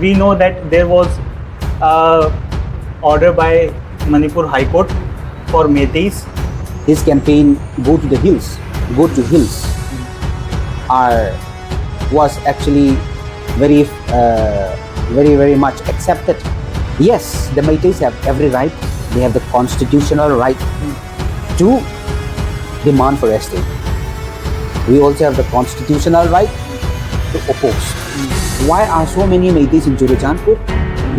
we know that there was order by Manipur High Court for meiteis. His campaign, go to hills, was actually very much accepted. Yes, the meiteis have every right. They have the constitutional right to demand for estate. We also have the constitutional right to oppose. Why are so many meiteis in Churachandpur,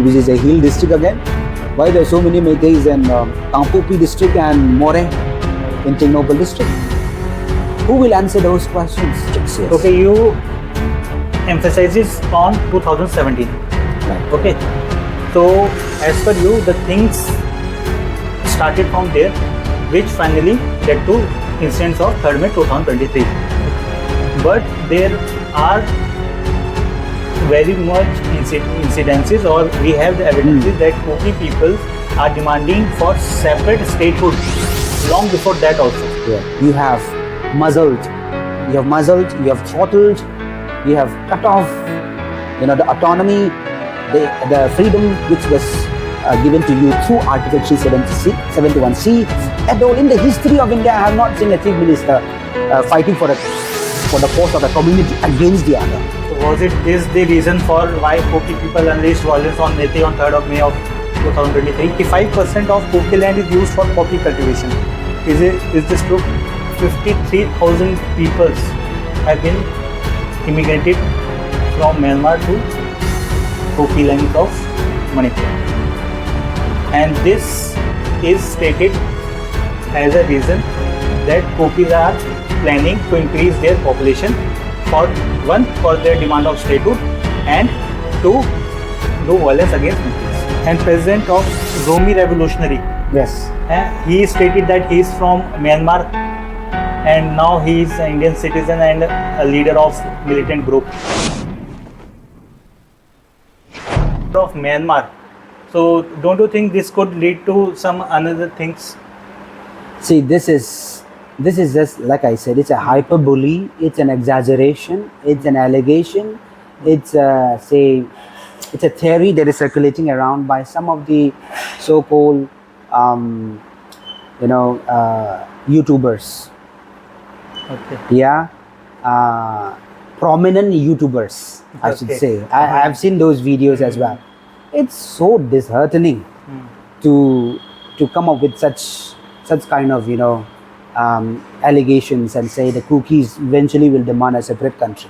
which is a hill district again? Why there are so many meiteis in Tampopi district and More in Tingnopal district? Who will answer those questions? Okay, you emphasizes on 2017. Right. Okay, so as per you, the things started from there, which finally led to incidents of 3rd May 2023. But there are very much incidences, or we have the evidences that Kuki people are demanding for separate statehood long before that also. Yeah. You have muzzled, you have throttled, you have cut off, the autonomy, the freedom which was given to you through Article 371C. At all, in the history of India, I have not seen a chief minister fighting for the cause of the community against the other. So was it this the reason for why Kuki people unleashed violence on Meitei on 3rd of May of 2023? 5% of Kuki land is used for coffee cultivation. Is this true? 53,000 people have been immigrated from Myanmar to Kuki lands of Manipur, and this is stated as a reason that Kukis are planning to increase their population for their demand of statehood and to do violence against Meiteis. And president of Zomi Revolutionary, Yes. he stated that he is from Myanmar and now he is an Indian citizen and a leader of militant group of Myanmar. So don't you think this could lead to some another things? See, this is just like I said. It's a hyperbole. It's an exaggeration. It's an allegation. It's a theory that is circulating around by some of the so-called YouTubers. Okay. Yeah, prominent YouTubers, I should say. I have seen those videos as well. It's so disheartening to come up with such kind of allegations and say the Kukis eventually will demand a separate country.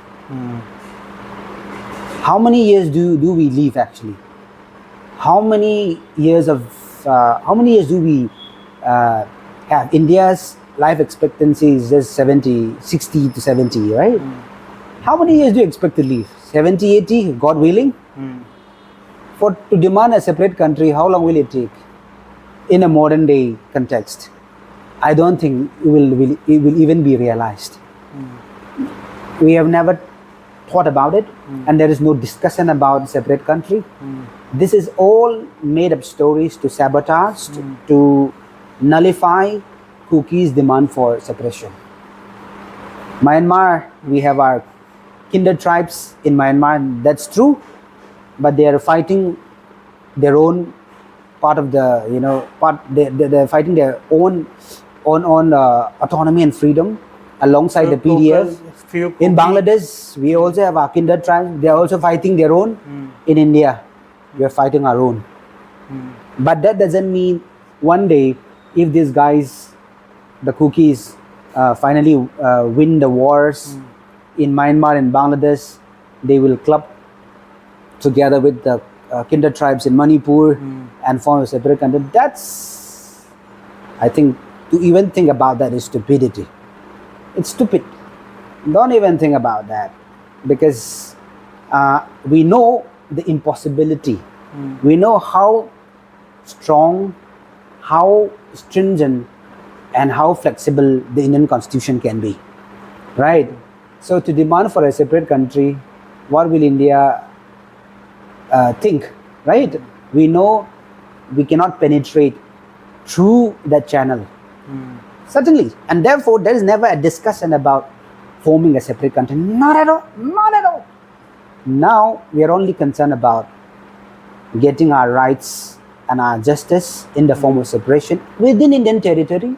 How many years do we live actually? How many years do we have? India's life expectancy is just 60 to 70, right? How many years do you expect to live? 70, 80, God willing? To demand a separate country, how long will it take? In a modern day context, I don't think it will even be realized. We have never thought about it, and there is no discussion about separate country. This is all made up stories to sabotage, to nullify Kuki's demand for separation. Myanmar, we have our kindred tribes in Myanmar, that's true, but they are fighting their own part of the, they're fighting their own autonomy and freedom alongside the PDF. In Bangladesh, we also have our kindred tribes. They are also fighting their own. In India, we are fighting our own. But that doesn't mean one day, if these guys, the Kukis, finally win the wars in Myanmar and Bangladesh, they will club together with the kindred tribes in Manipur and form a separate country. That's, I think, to even think about that is stupidity. It's stupid. Don't even think about that, because we know the impossibility. We know how strong, how stringent, and how flexible the Indian Constitution can be, right? So to demand for a separate country, what will India think, right? We know we cannot penetrate through that channel, certainly, and therefore there is never a discussion about forming a separate country. Not at all, not at all. Now we are only concerned about getting our rights and our justice in the form of separation within Indian territory,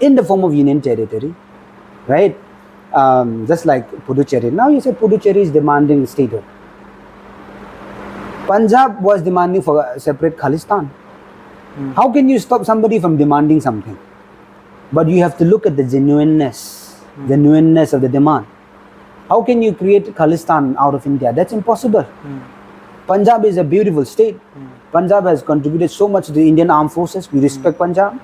in the form of Union territory, right? Just like Puducherry. Now you say Puducherry is demanding statehood. Punjab was demanding for a separate Khalistan. How can you stop somebody from demanding something? But you have to look at the genuineness of the demand. How can you create Khalistan out of India? That's impossible. Punjab is a beautiful state. Punjab has contributed so much to the Indian armed forces. We respect Punjab.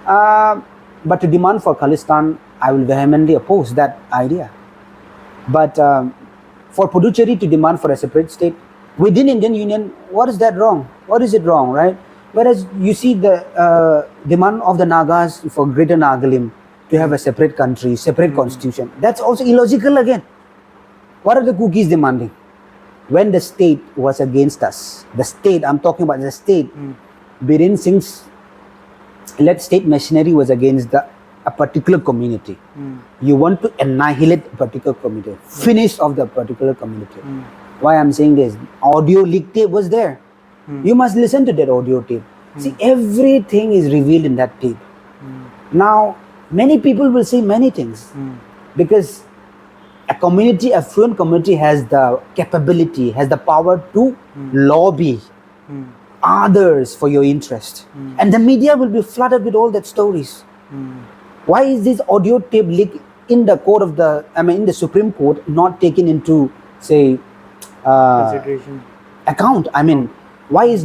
But to demand for Khalistan, I will vehemently oppose that idea. But for Puducherry to demand for a separate state within Indian Union, what is that wrong? What is it wrong, right? Whereas you see the demand of the Nagas for Greater Nagaland to have a separate country, separate constitution, that's also illogical again. What are the Kukis demanding? When the state was against us, the state, I'm talking about the state, Biren Singh's state machinery was against a particular community. You want to annihilate a particular community, finish off the particular community. Why I'm saying this, audio leak tape was there. You must listen to that audio tape. See, everything is revealed in that tape. Now, many people will say many things because a community, a fluent community has the capability, has the power to lobby others for your interest. And the media will be flooded with all that stories. Why is this audio tape leak in the court of the, in the Supreme Court not taken into, say, Consideration. account? Why is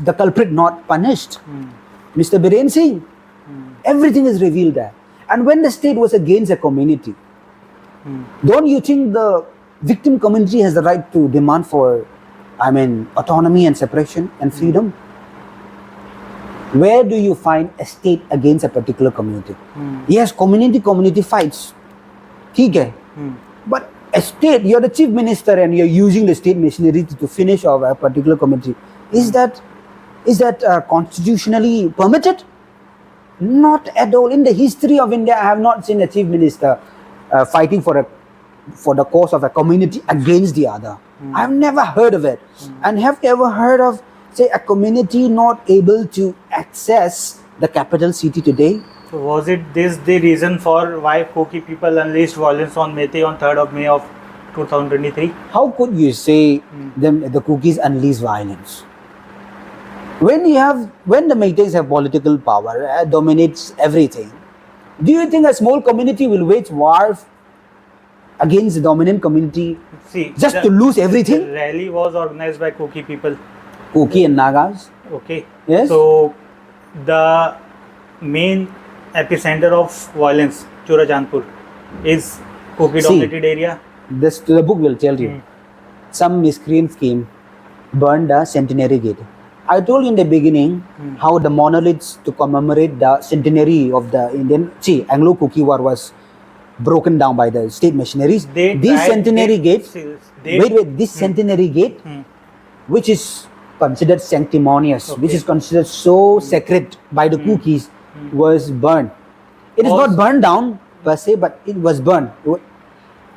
the culprit not punished? Mr. Biren Singh, everything is revealed there. And when the state was against a community, don't you think the victim community has the right to demand for, autonomy and separation and freedom? Where do you find a state against a particular community? Yes, community fights. ठीक है. But a state, you're the chief minister and you're using the state machinery to finish off a particular community. Is that constitutionally permitted? Not at all. In the history of India, I have not seen a chief minister fighting for the cause of a community against the other. I've never heard of it. And have you ever heard of, say, a community not able to access the capital city today? So was it this the reason for why Kuki people unleashed violence on Meitei on 3rd of May of 2023? How could you say the Kukis unleash violence? When the meiteis have political power, dominates everything, do you think a small community will wage war against the dominant community to lose everything? The rally was organized by Kuki people. Kuki and Nagas. Okay. Yes. So the main epicenter of violence, Jangboi, is Kuki dominated area. The book will tell you. Some miscreants came, burned the centenary gate. I told you in the beginning how the monoliths to commemorate the centenary of the Anglo-Kuki War was broken down by the state machineries. This centenary gate, which is considered sanctimonious, which is considered so sacred by the Kukis, was burned. It is not burned down per se, but it was burned.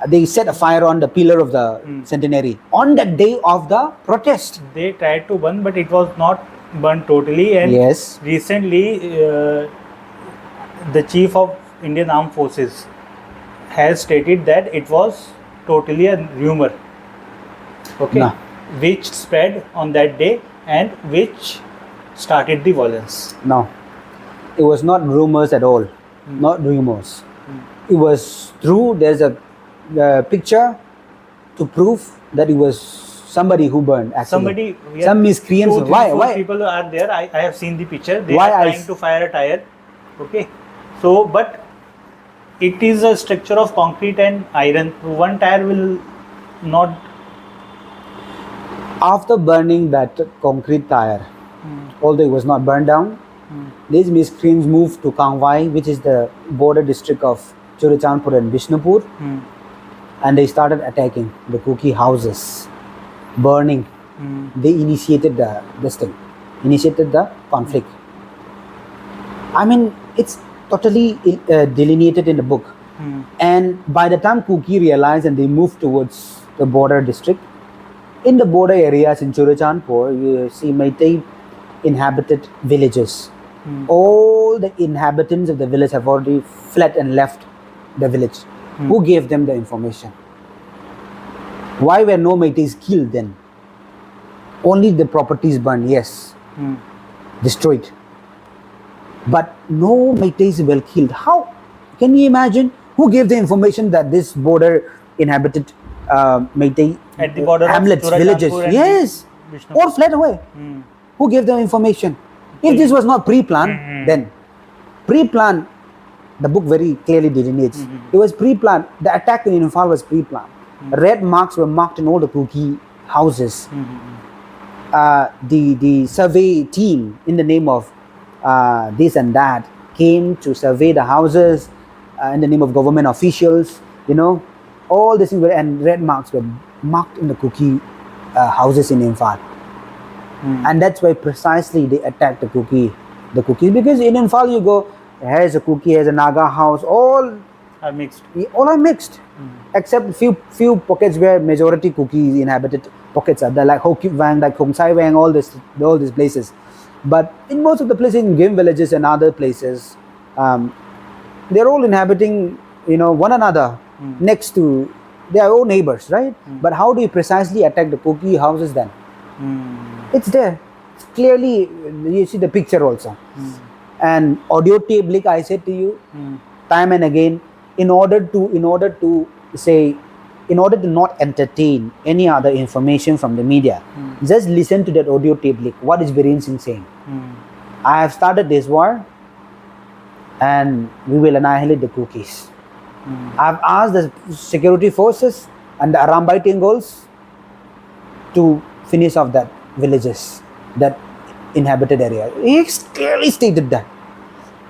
They set a fire on the pillar of the centenary on the day of the protest. They tried to burn, but it was not burned totally. And recently, the chief of Indian Armed Forces has stated that it was totally a rumor, which spread on that day and which started the violence. No, it was not rumors at all. Not rumors. It was true. There's a picture to prove that it was somebody who burned. Actually. Some miscreants. Why? People are there. I have seen the picture. They are trying to fire a tire. Okay. So, but it is a structure of concrete and iron. One tire will not. After burning that concrete tire, although it was not burned down, these miscreants moved to Kangwai, which is the border district of Churachandpur and Bishnupur, and they started attacking the Kuki houses, burning. They initiated the conflict. It's totally delineated in the book. And by the time Kuki realized and they moved towards the border district, In the border areas in Churachandpur, you see Meitei inhabited villages. All the inhabitants of the village have already fled and left the village. Who gave them the information? Why were no Meiteis killed then? Only the properties burned, yes, destroyed. But no Meiteis were killed. How? Can you imagine? Who gave the information that this border inhabited Meitei At the border of hamlets, Churachandpur villages? and Yes, Vishnupur. all fled away. Who gave them information? If this was not pre-planned, then pre-planned, the book very clearly delineates. It was pre-planned. The attack in Imphal was pre-planned. Red marks were marked in all the Kuki houses. The survey team, in the name of this and that, came to survey the houses in the name of government officials. You know, all these things were, and red marks were marked in the Kuki houses in Imphal. And that's why precisely they attacked the Kukis, because in Imphal you go, here's a Kuki, here's a Naga house, all Are mixed. are mixed, except few pockets where majority Kukis inhabited pockets are there, like Hokip Wang, like Hong Sai Wang, all these places. But in most of the places, in game villages and other places, they're all inhabiting, one another next to their own neighbors, right? But how do you precisely attack the Kuki houses then? It's there. It's clearly, you see the picture also. And audio tape, like I said to you, time and again, in order to not entertain any other information from the media, just listen to that audio tape, like what is Viren Singh saying. I have started this war and we will annihilate the Kukis. I've asked the security forces and the Arambai Tengols to finish off that villages, that inhabited area. He clearly stated that.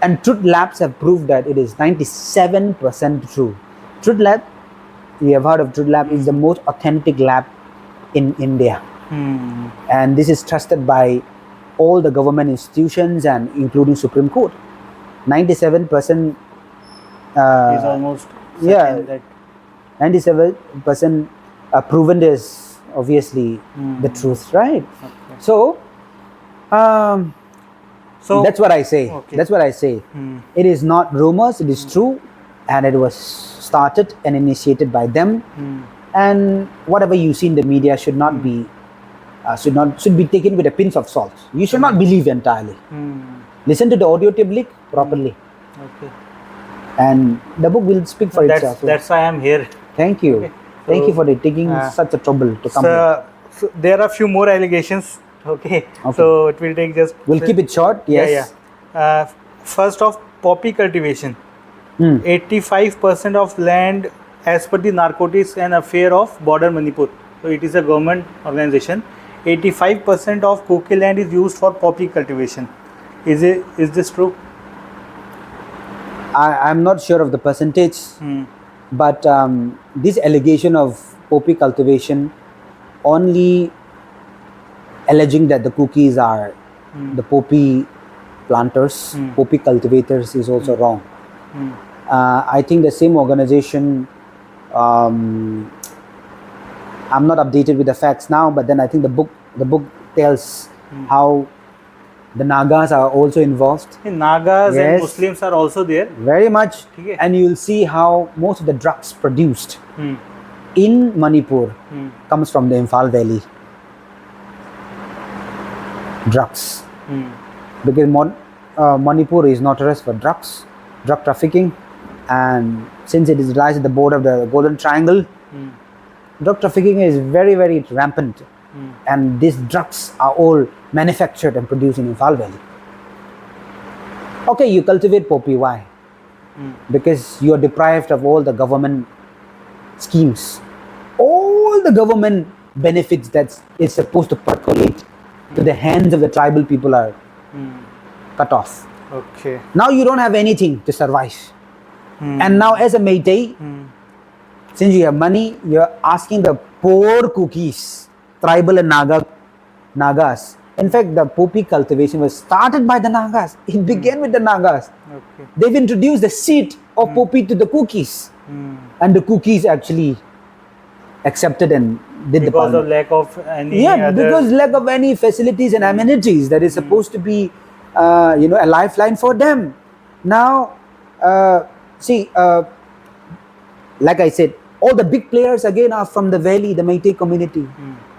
And truth labs have proved that it is 97% true. Truth lab, you have heard of truth lab, is the most authentic lab in India. And this is trusted by all the government institutions and including Supreme Court. 97% Is almost certain that 97% proven is obviously the truth, right? Okay. So that's what I say. Okay. That's what I say. It is not rumors, it is true, and it was started and initiated by them. And whatever you see in the media should not be should be taken with a pinch of salt. You should not believe entirely. Listen to the audio tape properly, Okay. and the book will speak for itself. That's why I'm here. Thank you. Okay. Thank So, you for taking such a trouble to come here. So there are few more allegations. Okay. So it will take just. We'll keep it short. Yes. Yeah. First off, poppy cultivation. 85% of land, as per the Narcotics and Affair of Border Manipur. So it is a government organization. 85% of Kuki land is used for poppy cultivation. Is this true? I'm not sure of the percentage, but this allegation of poppy cultivation only alleging that the Kukis are the poppy planters, poppy cultivators is also wrong. I think the same organization, I'm not updated with the facts now, but then I think the book tells how the Nagas are also involved. Nagas Yes. and Muslims are also there. Very much. Okay. And you'll see how most of the drugs produced in Manipur comes from the Imphal Valley. Drugs. Because Manipur is notorious for drugs, drug trafficking, and since it is lies at the border of the Golden Triangle, drug trafficking is very, very rampant. And these drugs are all manufactured and produced in Imphal Valley. Okay, you cultivate poppy, why? Because you are deprived of all the government schemes. All the government benefits that is supposed to percolate to the hands of the tribal people are cut off. Okay. Now you don't have anything to survive. And now as a meitei, since you have money, you're asking the poor Kukis, tribal and Nagas. In fact, the poppy cultivation was started by the Nagas. It began with the Nagas. Okay. They've introduced the seed of poppy to the Kukis. And the Kukis actually accepted and did the Because of parliament. lack of any Yeah, other. because lack of any facilities and amenities that is supposed to be, a lifeline for them. Now, see, like I said, all the big players again are from the valley, the Meitei community,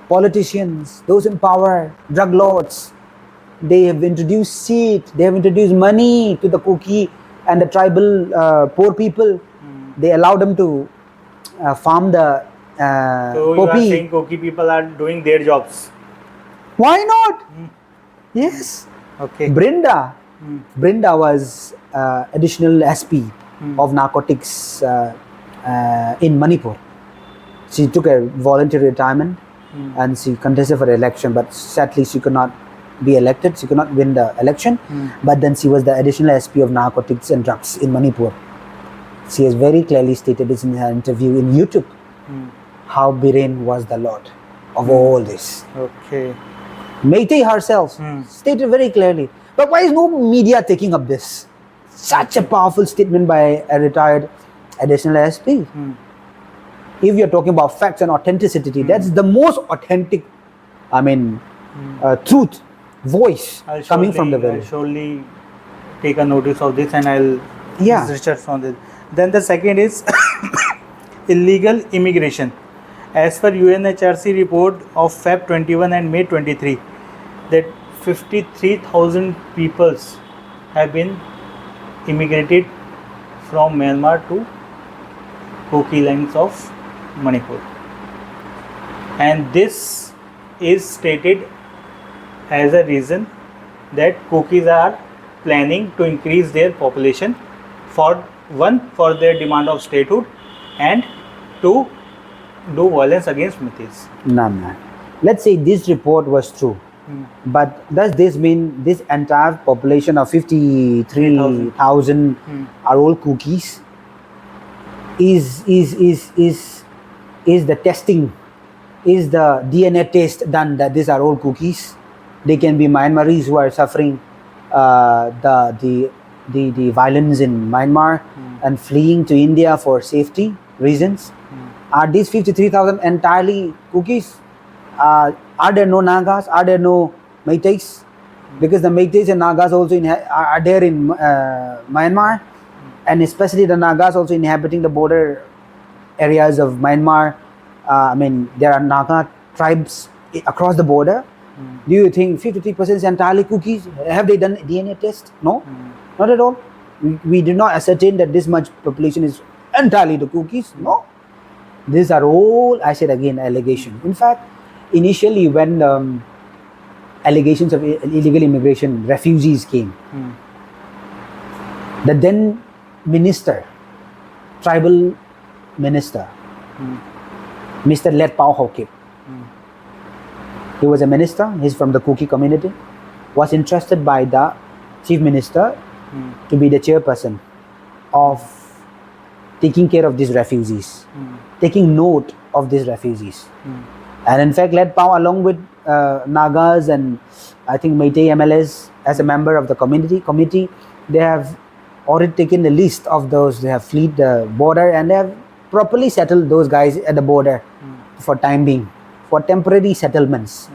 politicians, those in power, drug lords. They have introduced seed, they have introduced money to the Kuki and the tribal poor people. They allow them to farm the So you are poppy. saying Kuki people are doing their jobs. Why not? Yes. Okay. Brinda was additional SP of narcotics in Manipur. She took a voluntary retirement and she contested for the election, but sadly she could not be elected. She could not win the election. But then she was the additional SP of narcotics and drugs in Manipur. She has very clearly stated this in her interview in YouTube. How Biren was the lord of all this. Okay. Meitei herself stated very clearly. But why is no media taking up this? Such a powerful statement by a retired additional SP. If you're talking about facts and authenticity, that's the most authentic, truth, voice coming from the I'll valley. surely take a notice of this and I'll Yeah. research on this. Then the second is illegal immigration. As per UNHRC report of Feb 21 and May 23, that 53,000 peoples have been immigrated from Myanmar to Kuki lands of Manipur. And this is stated as a reason that Kukis are planning to increase their population for their demand of statehood and to do violence against meiteis. No, man. Let's say this report was true. But does this mean this entire population of 53,000 are all Kukis? Is the testing, is the DNA test done that these are all Kukis? They can be Myanmaris who are suffering the violence in Myanmar and fleeing to India for safety reasons. Are these 53,000 entirely Kukis? Are there no Nagas? Are there no Meiteis? Because the Meiteis and Nagas also are there in Myanmar, and especially the Nagas also inhabiting the border areas of Myanmar. There are Naga tribes across the border. Do you think 53% is entirely Kukis? Have they done DNA test? No, not at all. We do not ascertain that this much population is entirely the Kukis. No, these are all, I said again, allegation. In fact, initially when allegations of illegal immigration, refugees came, the then minister, tribal minister, Mr. Let Pao Hokip, he was a minister, he's from the Kuki community, was entrusted by the chief minister to be the chairperson of taking care of these refugees, taking note of these refugees. And in fact, Let Pao, along with Nagas and I think Meitei MLS as a member of the committee, they have already taken the list of those. They have fled the border and they have properly settled those guys at the border for time being, for temporary settlements.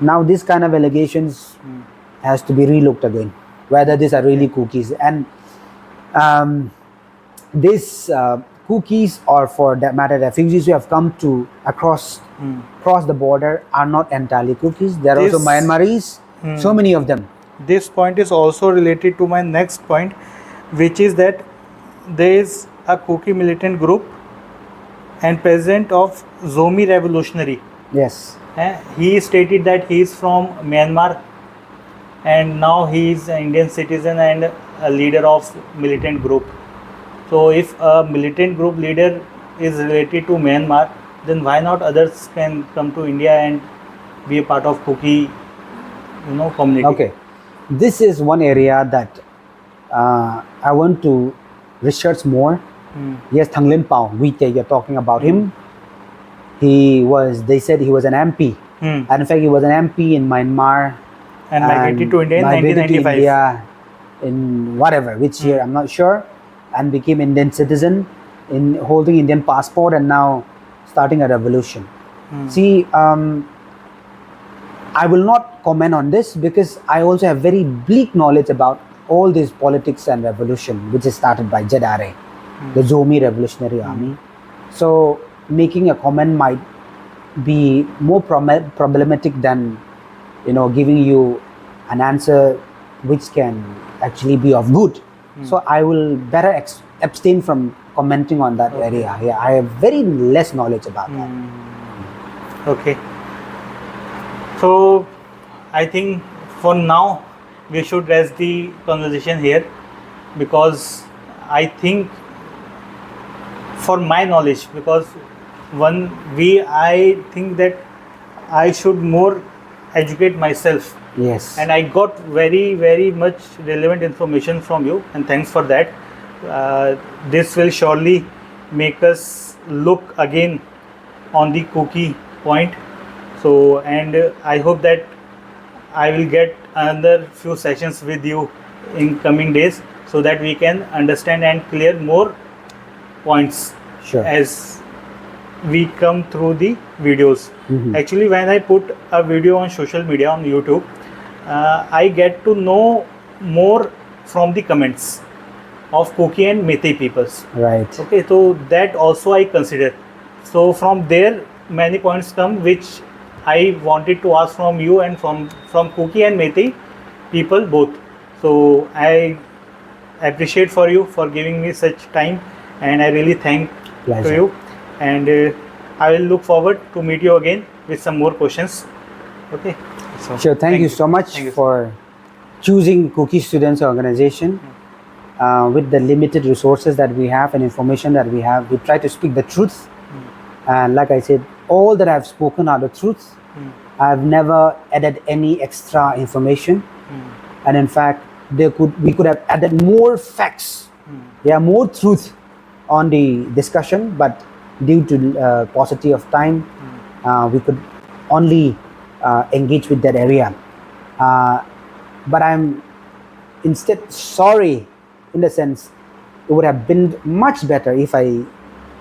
Now this kind of allegations has to be relooked again, whether these are really Kukis. And these Kukis, or for that matter refugees who have come to across the border, are not entirely Kukis. There are also Myanmaris, so many of them. This point is also related to my next point, which is that there is a Kuki militant group and president of Zomi Revolutionary. Yes. He stated that he is from Myanmar and now he is an Indian citizen and a leader of militant group. So if a militant group leader is related to Myanmar, then why not others can come to India and be a part of Kuki, community? Okay, this is one area that I want to research more. Yes, Thanglin Pao, you're talking about him. They said he was an MP. And in fact, he was an MP in Myanmar. And migrated to India in 1995. India in which year, I'm not sure. And became Indian citizen, holding Indian passport and now starting a revolution. See, I will not comment on this because I also have very bleak knowledge about all this politics and revolution, which is started by Jedare, the Zomi Revolutionary Army. So making a comment might be more problematic than giving you an answer which can actually be of good. So I will better abstain from commenting on that area. Yeah, I have very less knowledge about that. Okay. So I think for now we should rest the conversation here, because I think, for my knowledge, because I think that I should more educate myself. Yes. And I got very much relevant information from you, and thanks for that. This will surely make us look again on the Kuki point. So, and I hope that I will get another few sessions with you in coming days, so that we can understand and clear more points as we come through the videos. Actually, when I put a video on social media, on YouTube, I get to know more from the comments of Kuki and Meitei peoples. Right. Okay, so that also I consider. So from there, many points come which I wanted to ask from you and from Kuki and Meitei people both. So I appreciate for you for giving me such time, and I really thank to you. And I will look forward to meet you again with some more questions. Okay. So sure. Thank you so much for choosing Kuki Students Organization. With the limited resources that we have and information that we have, we try to speak the truth. And like I said, all that I've spoken are the truth. I've never added any extra information. And in fact, we could have added more facts, more truth on the discussion, but due to paucity of time, we could only engage with that area. But I'm instead sorry, in the sense, it would have been much better if I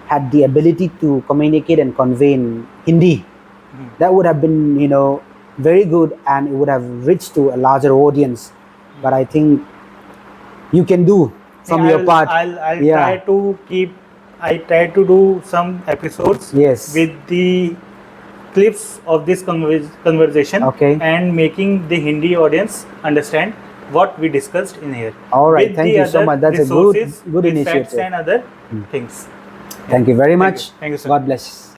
had the ability to communicate and convey in Hindi. That would have been, very good, and it would have reached to a larger audience. But I think you can do from your part. I'll try to do some episodes with the clips of this conversation, and making the Hindi audience understand what we discussed in here. All right, thank you so much. That's a good initiative. Facts and other things. Thank you very much. Thank you, sir. God bless.